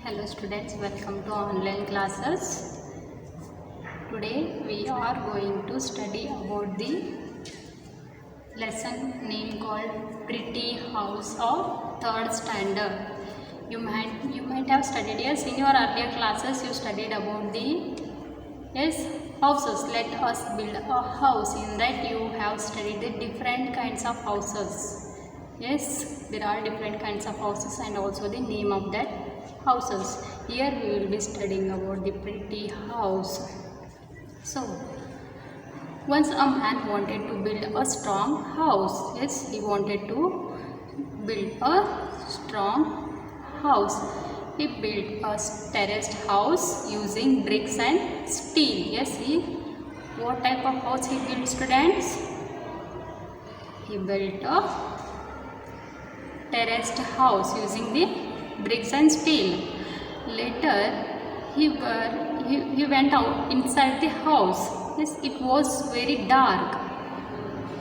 Hello students, welcome to online classes. Today we are going to study about the lesson name called Pretty House of 3rd Standard. You might have studied, yes, in your earlier classes you studied about the houses. Let us build a house. In that you have studied the different kinds of houses. Yes, there are different kinds of houses and also the name of that houses. Here we will be studying about the pretty house. So, once a man wanted to build a strong house. Yes, he wanted to build a strong house. He built a terraced house using bricks and steel. Yes, what type of house he built, students? He built a terraced house using the bricks and steel. Later he went out inside the house. Yes, it was very dark.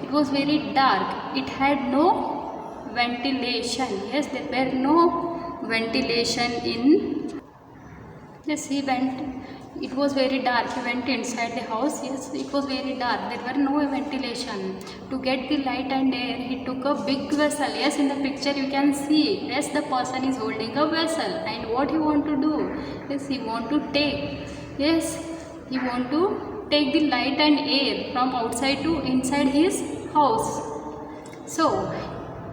It was very dark. It had no ventilation. Yes, there were no ventilation in. Yes, he went. It was very dark. He went inside the house. Yes, it was very dark. There were no ventilation. To get the light and air, he took a big vessel. Yes, in the picture you can see. Yes, the person is holding a vessel. And what he want to do? Yes, he want to take. Yes, he want to take the light and air from outside to inside his house. So,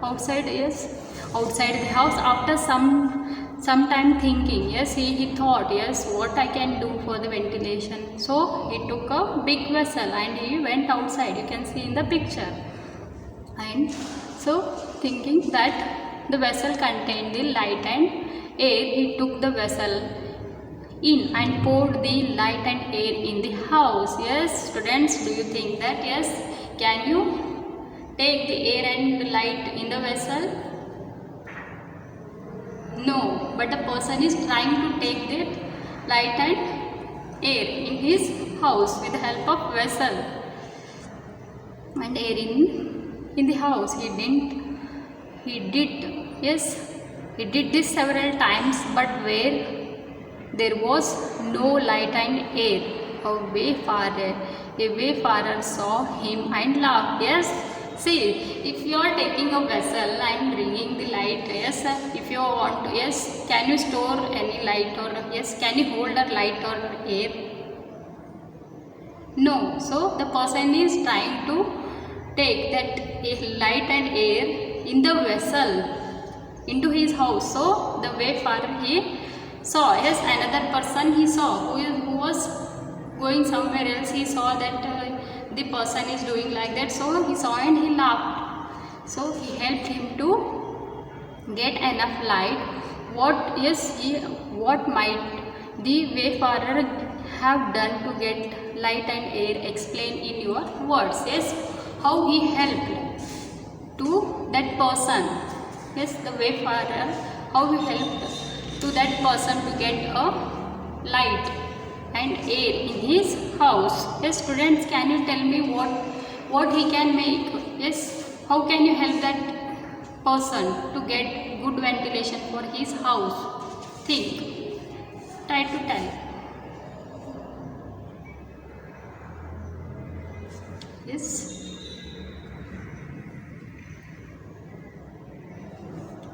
outside the house, after some time thinking, yes, he thought, yes, what I can do for the ventilation. So he took a big vessel and he went outside. You can see in the picture. And so thinking that the vessel contained the light and air, he took the vessel in and poured the light and air in the house. Yes, students, do you think that? Yes, can you take the air and light in the vessel? No, but the person is trying to take that light and air in his house with the help of vessel and air in the house. He did this several times, but where there was no light and air, a wayfarer saw him and laughed. Yes, see, if you are taking a vessel and bringing the light, yes, if you want to, yes, can you store any light or, yes, can you hold a light or air? No. So the person is trying to take that light and air in the vessel into his house. So the wayfarer, he saw, yes, another person he saw who was going somewhere else. He saw that the person is doing like that, so he saw and he laughed. So he helped him to get enough light. What might the wayfarer have done to get light and air? Explain in your words. Yes, how he helped to that person. Yes, the wayfarer, how he helped to that person to get a light and air in his house. Yes, students, can you tell me what he can make? Yes, how can you help that person to get good ventilation for his house? Think, try to tell. Yes.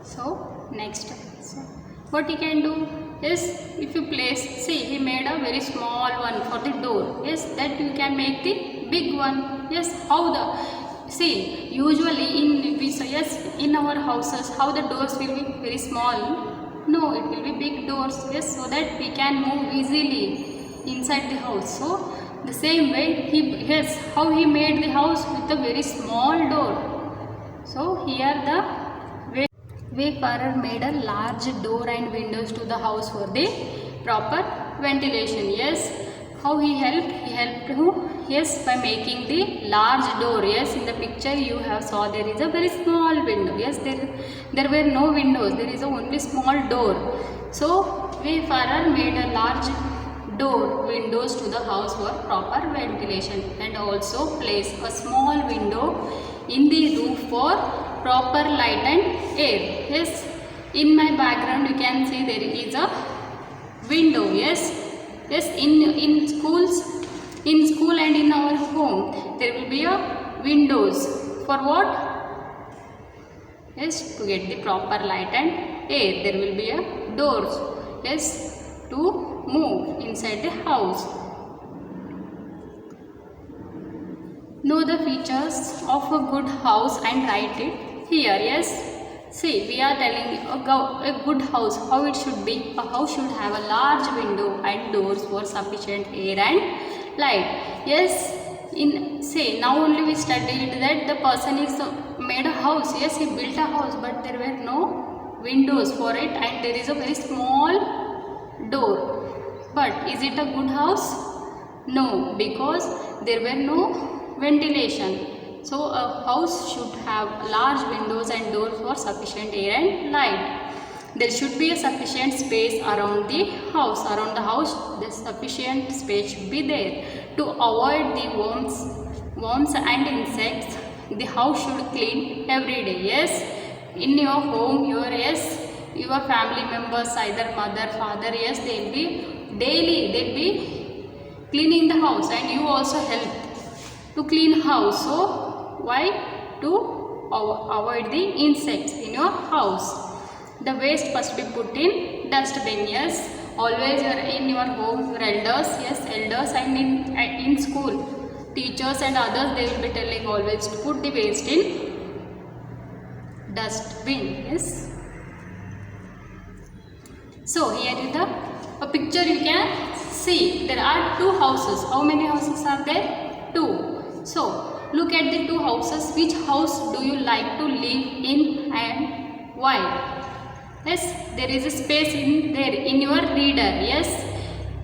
So next, so what he can do is, if you place, see, he made a very small one for the door. Yes, that you can make the big one. Yes, how the, see, usually in our houses, how the doors will be very small. No, it will be big doors. Yes, so that we can move easily inside the house. So the same way, how he made the house with a very small door. So here the wayfarer made a large door and windows to the house for the proper ventilation. Yes, how he helped? He helped who? Yes, by making the large door. Yes, in the picture you have saw there is a very small window. Yes, there were no windows. There is only small door. So wayfarer made a large windows to the house for proper ventilation, and also placed a small window in the roof for proper light and air. Yes, in my background you can see there is a window. Yes, yes, in schools, in school and in our home there will be a windows. For what? Yes, to get the proper light and air. There will be a doors. Yes, to move inside the house. Know the features of a good house and write it here. Yes, see, we are telling a good house, how it should be. A house should have a large window and doors for sufficient air and light. Yes, in say now only we studied that the person is made a house. Yes, he built a house, but there were no windows for it and there is a very small door. But is it a good house? No, because there were no ventilation. So a house should have large windows and doors for sufficient air and light. There should be a sufficient space around the house. Around the house, the sufficient space should be there. To avoid the worms and insects, the house should clean every day. Yes, in your home, your family members, either mother, father, yes, they will be daily, they will be cleaning the house, and you also help to clean house. So why? To avoid the insects in your house. The waste must be put in dustbin. Yes, always in your home, your elders, yes, elders, and in school, teachers and others, they will be telling always to put the waste in dustbin. Yes. So here is a picture you can see. There are two houses. How many houses are there? Two. So look at the two houses. Which house do you like to live in and why? Yes, there is a space in there in your reader. Yes,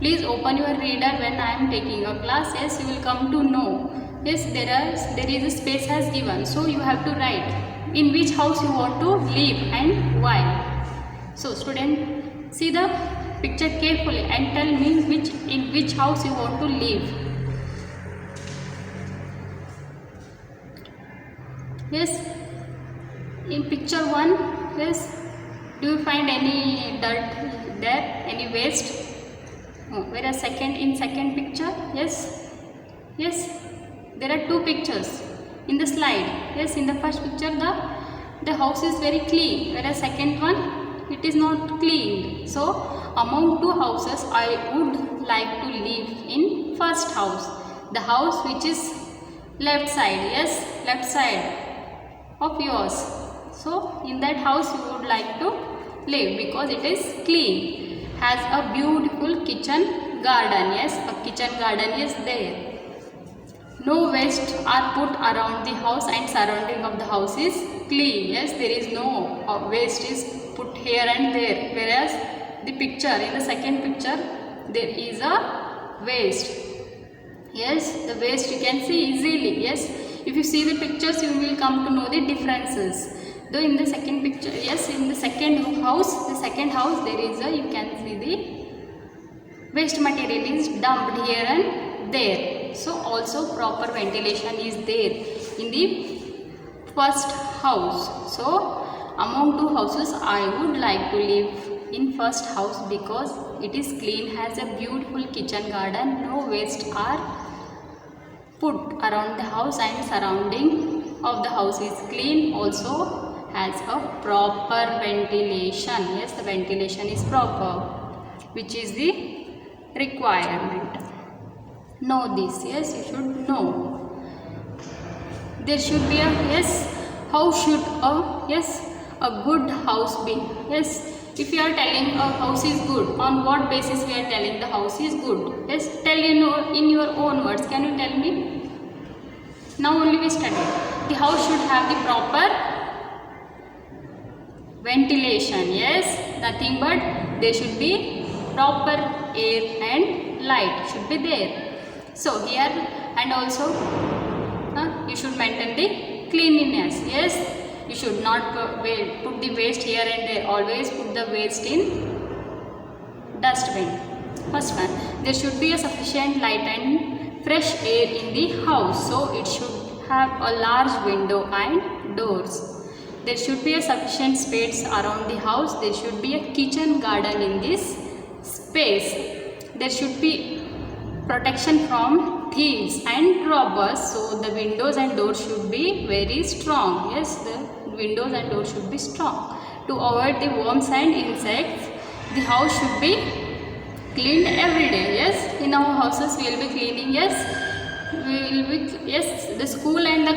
please open your reader when I am taking a class. Yes, you will come to know. Yes, there is a space has given. So you have to write in which house you want to live and why. So student, see the picture carefully and tell me in which house you want to live. Yes, in picture 1, yes, do you find any dirt there, any waste? No. Whereas in second picture, yes, there are two pictures in the slide. Yes, in the first picture the house is very clean, whereas second one it is not clean. So among two houses, I would like to live in first house, the house which is left side. Yes, left side of yours. So in that house you would like to live because it is clean, has a beautiful kitchen garden. Yes, a kitchen garden is there. No waste are put around the house and surrounding of the house is clean. Yes, there is no waste is put here and there, whereas the picture, in the second picture, there is a waste. Yes, the waste you can see easily. Yes, if you see the pictures, you will come to know the differences. Though in the second picture, yes, in the second house, there is a, you can see the waste material is dumped here and there. So also proper ventilation is there in the first house. So among two houses, I would like to live in first house because it is clean, has a beautiful kitchen garden, no waste are put around the house and surrounding of the house is clean, also has a proper ventilation. Yes, the ventilation is proper, which is the requirement. Know this. Yes, you should know. There should be a, yes, how should a good house be? Yes, if you are telling a house is good, on what basis we are telling the house is good? Yes, tell in your own words. Can you tell me? Now only we studied. The house should have the proper ventilation. Yes, nothing but there should be proper air and light should be there. So here, and also you should maintain the cleanliness. Yes, you should not put the waste here and there. Always put the waste in dustbin. First one, there should be a sufficient light and fresh air in the house. So it should have a large window and doors. There should be a sufficient space around the house. There should be a kitchen garden in this space. There should be protection from thieves and robbers, so the windows and doors should be very strong. Yes, the windows and doors should be strong. To avoid the worms and insects, the house should be cleaned every day. Yes, in our houses we will be cleaning. Yes, we will be, yes, the school and the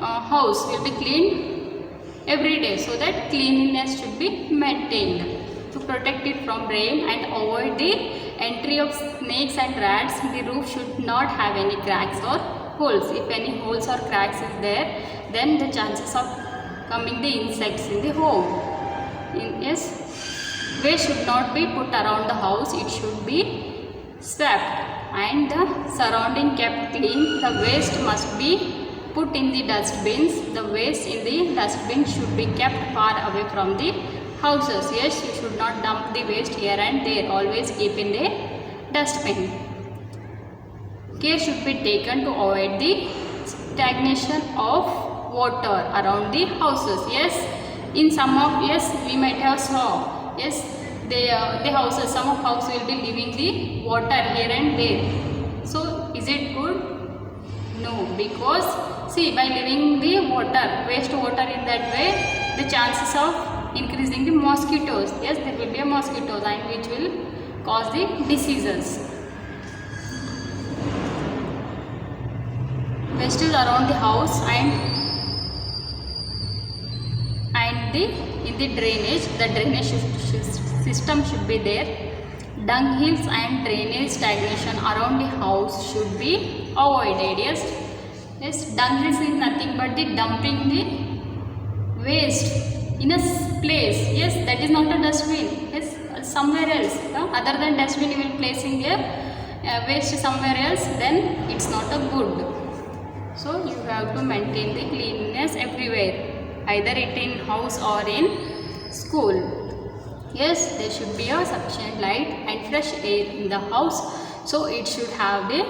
house will be cleaned every day, so that cleanliness should be maintained. To protect it from rain and avoid the entry of snakes and rats, the roof should not have any cracks or holes. If any holes or cracks is there, then the chances of coming the insects in the home. Yes, waste should not be put around the house, it should be swept and the surrounding kept clean. The waste must be put in the dustbins. The waste in the dustbin should be kept far away from the houses. Yes, you should not dump the waste here and there. Always keep in the dustbin. Care should be taken to avoid the stagnation of water around the houses. Yes, in some of, yes, we might have saw, yes, the houses, some of house will be leaving the water here and there. So is it good? No, because see, by leaving the water, waste water in that way, the chances of increasing the mosquitoes, yes, there will be a mosquitoes and which will cause the diseases. Waste is around the house and in the drainage, the drainage system should be there. Dung hills and drainage stagnation around the house should be avoided. Yes, yes, dung hills is nothing but the dumping the waste in a place. Yes, that is not a dustbin. Yes, somewhere else. Other than dustbin, you will place in your waste somewhere else, then it's not a good. So you have to maintain the cleanliness everywhere, either it in house or in school. Yes, there should be a sufficient light and fresh air in the house, so it should have the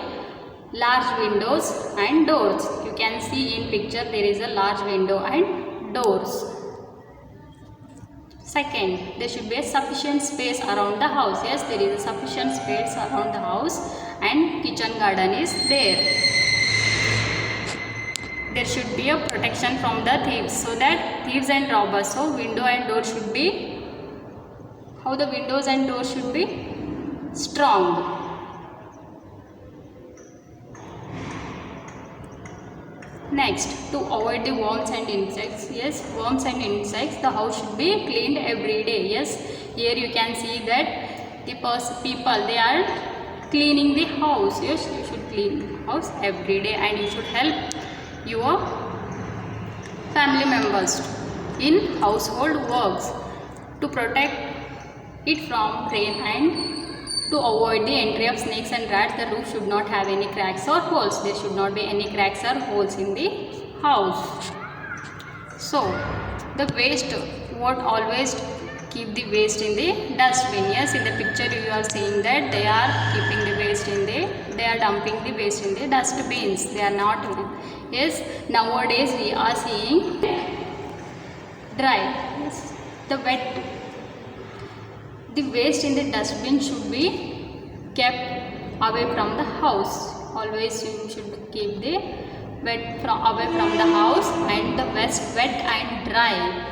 large windows and doors. You can see in picture there is a large window and doors. Second, there should be a sufficient space around the house. Yes, there is a sufficient space around the house and kitchen garden is there. There should be a protection from the thieves, so that thieves and robbers, so window and door should be, how the windows and doors should be strong. Next, to avoid the worms and insects, yes, worms and insects, the house should be cleaned every day. Yes, here you can see that the people, they are cleaning the house. Yes, you should clean the house every day and you should help your family members in household works. To protect it from rain and to avoid the entry of snakes and rats, the roof should not have any cracks or holes. There should not be any cracks or holes in the house. So the waste, what always keep the waste in the dustbin. Yes, in the picture you are seeing that they are keeping the waste in the, they are dumping the waste in the dustbins. They are not. Yes, nowadays we are seeing dry. Yes, the wet. The waste in the dustbin should be kept away from the house. Always you should keep the wet away from the house and the wet and dry.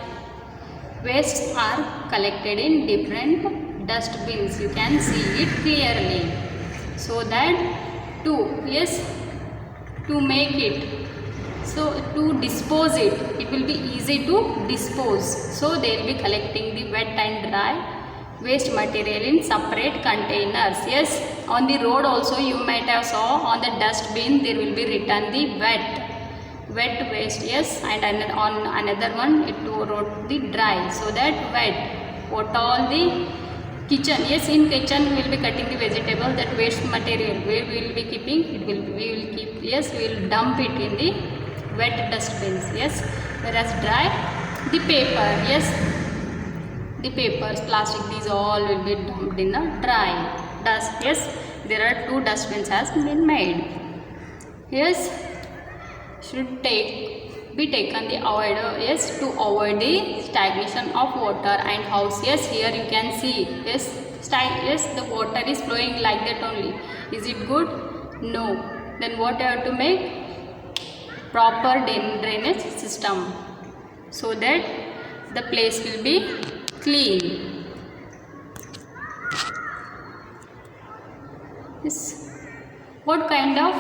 Wastes are collected in different dustbins. You can see it clearly. So that to make it, so to dispose it, it will be easy to dispose. So they will be collecting the wet and dry waste material in separate containers. Yes, on the road also you might have saw on the dustbin there will be written the wet waste. Yes, and on another one it wrote the dry, so that wet, what all the kitchen, yes, in kitchen we will be cutting the vegetable, that waste material where we will be keeping, it will, we will keep, yes, we will dump it in the wet dustbins. Yes, whereas dry, the paper, yes, the papers, plastic, these all will be dumped in the dry dust. Yes, there are two dustbins has been made. Yes, should take be taken the to avoid the stagnation of water and house. Yes, here you can see, yes, the water is flowing like that only. Is it good? No. Then what you have to make? Proper drainage system, so that the place will be clean. Yes. What kind of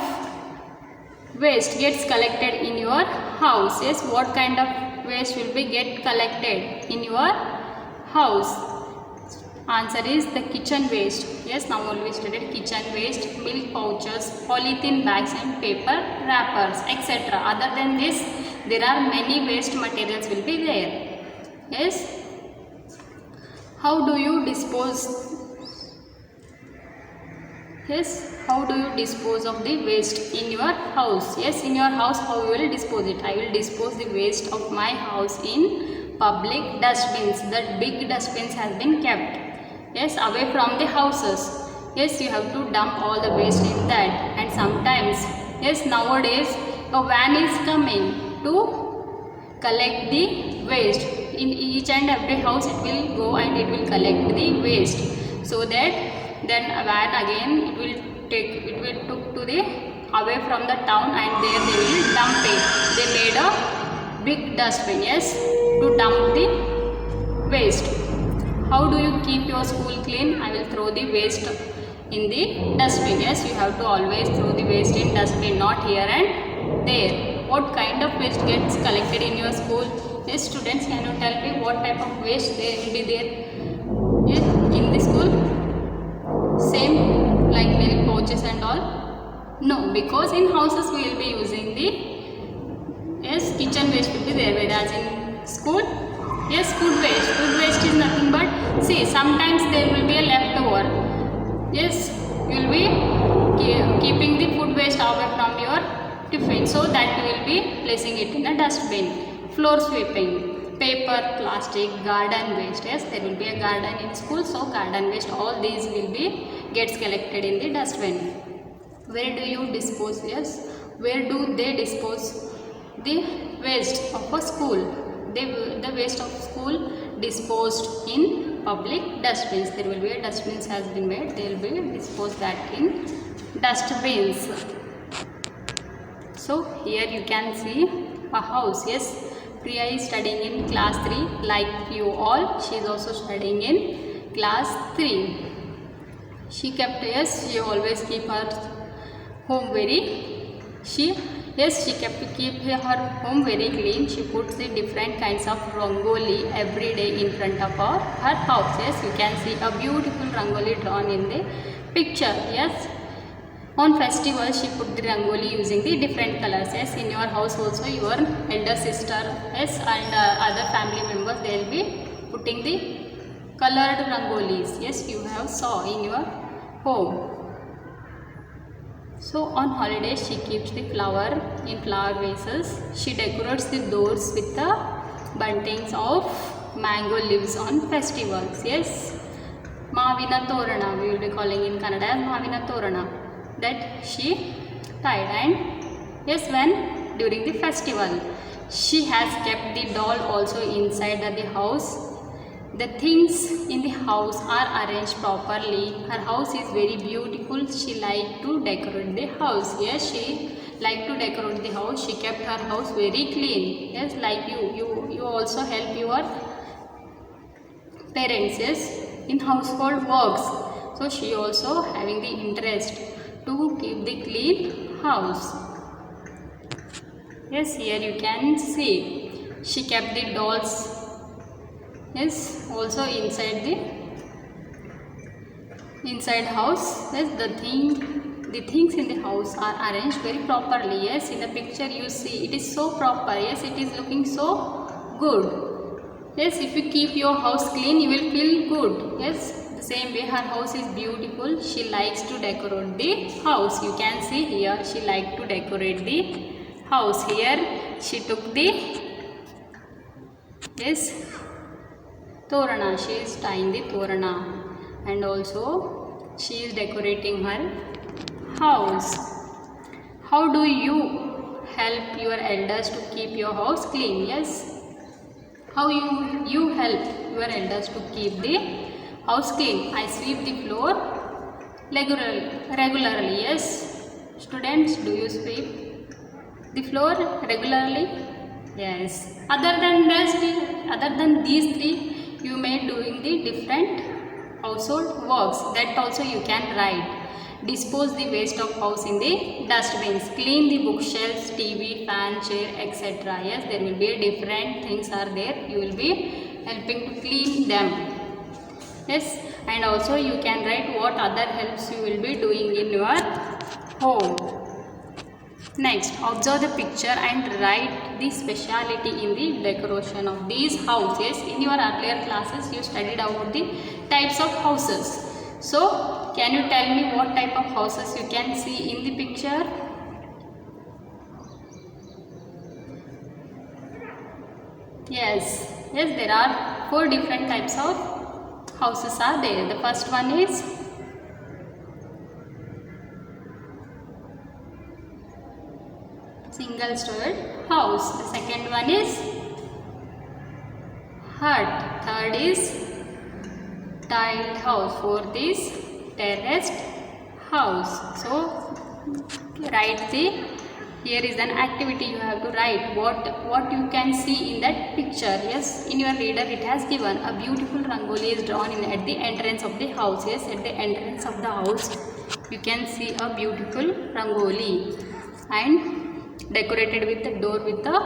waste gets collected in your house? Yes, what kind of waste will be get collected in your house? Answer is the kitchen waste. Yes, now only we studied kitchen waste, milk pouches, polythene bags and paper wrappers, etc. Other than this, there are many waste materials will be there. Yes. How do you dispose? Yes, how do you dispose of the waste in your house? Yes, in your house, how you will dispose it? I will dispose the waste of my house in public dustbins. That big dustbins has been kept. Yes, away from the houses. Yes, you have to dump all the waste in that. And sometimes, yes, nowadays a van is coming to collect the waste. In each and every house it will go and it will collect the waste. So that then a van again it will took to the away from the town, and there they will dump it. They made a big dustbin, yes, to dump the waste. How do you keep your school clean? I will throw the waste in the dustbin. Yes, you have to always throw the waste in dustbin, not here and there. What kind of waste gets collected in your school? Yes, students, can you tell me what type of waste there will be there, yes, in the school? Same like milk pouches and all? No, because in houses we will be using the, yes, kitchen waste will be there, whereas in school, yes, food waste. Food waste is nothing but, see, sometimes there will be a leftover. Yes, you will be keeping the food waste away from your tiffin, so that you will be placing it in a dustbin. Floor sweeping, paper, plastic, garden waste. Yes, there will be a garden in school, so garden waste, all these will be gets collected in the dustbin. Where do you dispose? Yes, where do they dispose the waste of a school? The waste of school disposed in public dustbins. There will be a dustbins has been made. They will be disposed that in dustbins. So here you can see a house. Yes, Priya is studying in class 3 like you all. She is also studying in class 3. She kept, yes, she always keep her home very, she kept to keep her home very clean. She puts the different kinds of rangoli every day in front of her house. Yes, you can see a beautiful rangoli drawn in the picture. Yes, on festivals she put the rangoli using the different colors. Yes, in your house also your elder sister, yes, and other family members, they will be putting the colored rangolis. Yes, you have saw in your home. So on holidays she keeps the flower in flower vases. She decorates the doors with the buntings of mango leaves on festivals. Yes, Mavina Torana, we will be calling in Kannada as Mavina Torana, that she tied. And yes, when during the festival she has kept the doll also inside the house. The things in the house are arranged properly. Her house is very beautiful. She liked to decorate the house. Yes, she liked to decorate the house. She kept her house very clean. Yes, like you also help your parents, yes, in household works. So she also having the interest to keep the clean house. Yes, here you can see she kept the dolls, yes, also inside house. Yes, the things in the house are arranged very properly. Yes, in the picture you see it is so proper. Yes, it is looking so good. Yes, if you keep your house clean you will feel good. Yes, the same way her house is beautiful. She likes to decorate the house. You can see here she liked to decorate the house. Here she took the, yes, Torana, she is tying the Torana, and also she is decorating her house. How do you help your elders to keep your house clean? Yes. How you help your elders to keep the house clean? I sweep the floor regularly. Yes. Students, do you sweep the floor regularly? Yes. Other than these three, you may doing the different household works. That also you can write. Dispose the waste of house in the dustbins. Clean the bookshelves, TV, fan, chair, etc. Yes, there will be different things are there. You will be helping to clean them. Yes, and also you can write what other helps you will be doing in your home. Next, observe the picture and write the speciality in the decoration of these houses. In your earlier classes, you studied about the types of houses. So, can you tell me what type of houses you can see in the picture? Yes, there are 4 different types of houses are there. The first one is single storied house. The second one is hut. Third is tiled house. Fourth is terraced house. So write here is an activity you have to write what you can see in that picture. Yes, in your reader it has given a beautiful rangoli is drawn at the entrance of the house. Yes, at the entrance of the house you can see a beautiful rangoli and decorated with the door with the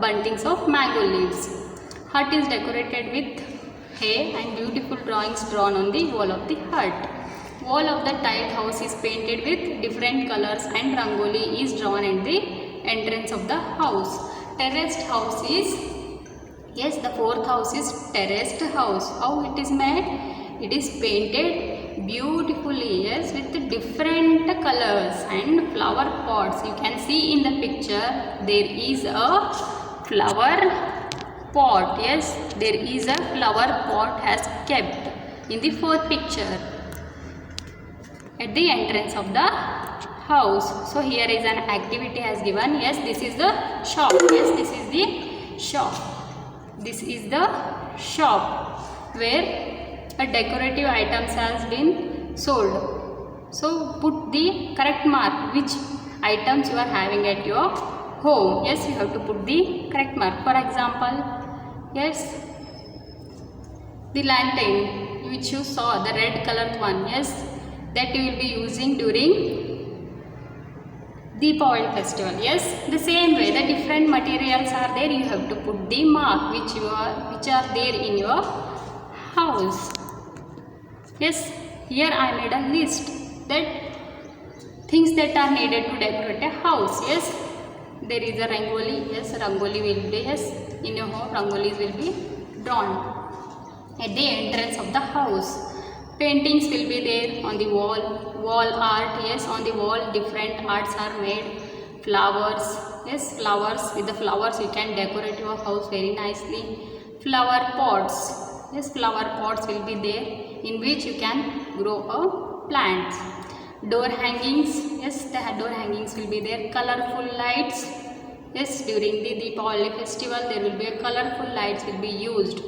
buntings of mango leaves. Hut is decorated with hay and beautiful drawings drawn on the wall of the hut. Wall of the tiled house is painted with different colors and rangoli is drawn at the entrance of the house. Terraced house is, yes, the fourth house is terraced house. How it is made? It is painted beautifully, yes, with different colors and flower pots. You can see in the picture there is a flower pot. Yes, there is a flower pot has kept in the fourth picture at the entrance of the house. So here is an activity has given. Yes, this is the shop. Yes, this is the shop. This is the shop where a decorative items has been sold. So put the correct mark which items you are having at your home. Yes, you have to put the correct mark. For example, yes, the lantern which you saw, the red colored one. Yes, that you will be using during Deepavali festival. Yes, the same way the different materials are there. You have to put the mark which are there in your house. Yes, here I made a list that things that are needed to decorate a house. Yes, there is a rangoli. Yes, rangoli will be, yes, in your home rangolis will be drawn at the entrance of the house. Paintings will be there on the wall art. Yes, on the wall different arts are made. Flowers, yes, flowers, with the flowers you can decorate your house very nicely. Flower pots, yes, flower pots will be there in which you can grow a plant. Door hangings, yes, the door hangings will be there. Colorful lights, yes, during the Deepavali festival there will be a colorful lights will be used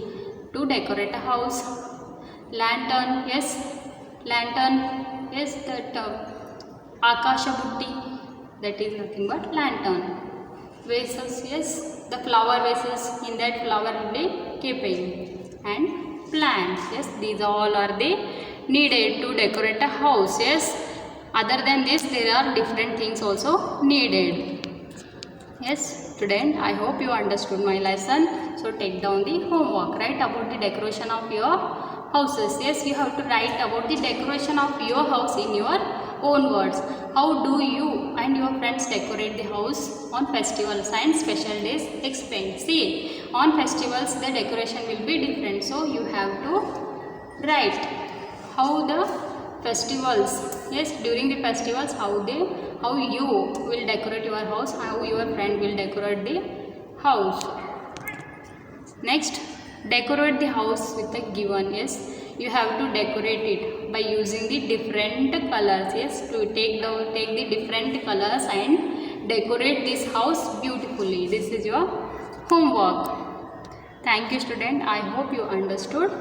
to decorate a house. Lantern, yes, that Akasha Butti, that is nothing but lantern. Vases, yes, the flower vases, in that flower will be keeping. And plants, yes, these all are the needed to decorate a house. Yes, other than this there are different things also needed. Yes, student, I hope you understood my lesson. So take down the homework, write about the decoration of your houses. Yes, you have to write about the decoration of your house in your own words. How do you and your friends decorate the house on festivals and special days? Explain. See, on festivals the decoration will be different. So you have to write how the festivals, yes, during the festivals how you will decorate your house, how your friend will decorate the house. Next, decorate the house with a given. Yes, you have to decorate it by using the different colors. Yes, to take the different colors and decorate this house beautifully. This is your homework. Thank you student. I hope you understood.